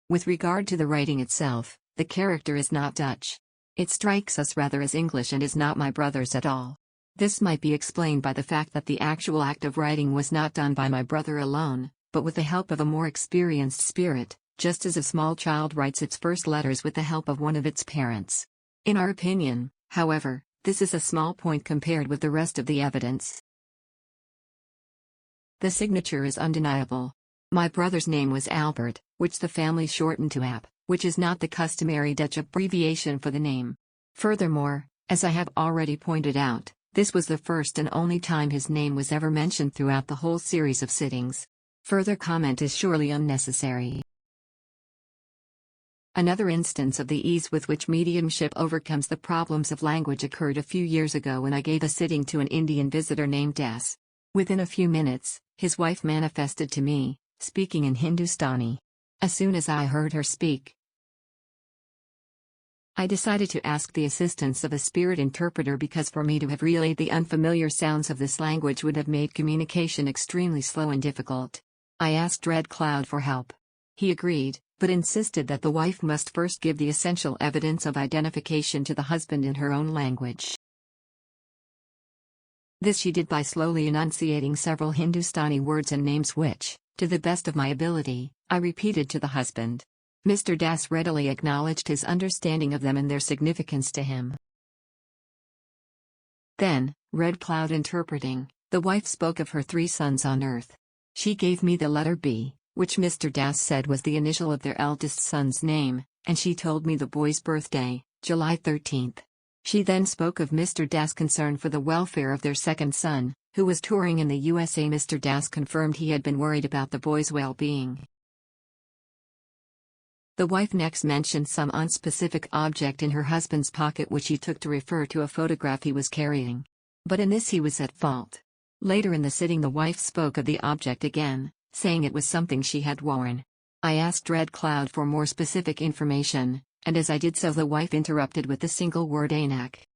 With regard to the writing itself, the character is not Dutch. It strikes us rather as English and is not my brother's at all. This might be explained by the fact that the actual act of writing was not done by my brother alone, but with the help of a more experienced spirit, just as a small child writes its first letters with the help of one of its parents. In our opinion, however, this is a small point compared with the rest of the evidence. The signature is undeniable. My brother's name was Albert, which the family shortened to Ab, which is not the customary Dutch abbreviation for the name. Furthermore, as I have already pointed out, this was the first and only time his name was ever mentioned throughout the whole series of sittings. Further comment is surely unnecessary. Another instance of the ease with which mediumship overcomes the problems of language occurred a few years ago when I gave a sitting to an Indian visitor named Des. Within a few minutes, his wife manifested to me, speaking in Hindustani. As soon as I heard her speak, I decided to ask the assistance of a spirit interpreter because for me to have relayed the unfamiliar sounds of this language would have made communication extremely slow and difficult. I asked Red Cloud for help. He agreed, but insisted that the wife must first give the essential evidence of identification to the husband in her own language. This she did by slowly enunciating several Hindustani words and names which, to the best of my ability, I repeated to the husband. Mr. Das readily acknowledged his understanding of them and their significance to him. Then, Red Cloud interpreting, the wife spoke of her 3 sons on earth. She gave me the letter B, which Mr. Das said was the initial of their eldest son's name, and she told me the boy's birthday, July 13th. She then spoke of Mr. Das' concern for the welfare of their second son, who was touring in the USA. Mr. Das confirmed he had been worried about the boy's well-being. The wife next mentioned some unspecific object in her husband's pocket which he took to refer to a photograph he was carrying. But in this he was at fault. Later in the sitting the wife spoke of the object again, saying it was something she had worn. I asked Red Cloud for more specific information, and as I did so the wife interrupted with the single word Anak.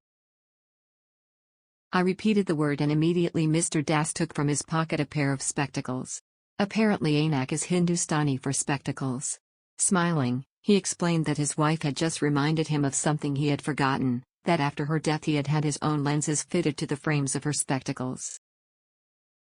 I repeated the word and immediately Mr. Das took from his pocket a pair of spectacles. Apparently Anak is Hindustani for spectacles. Smiling, he explained that his wife had just reminded him of something he had forgotten, that after her death he had had his own lenses fitted to the frames of her spectacles.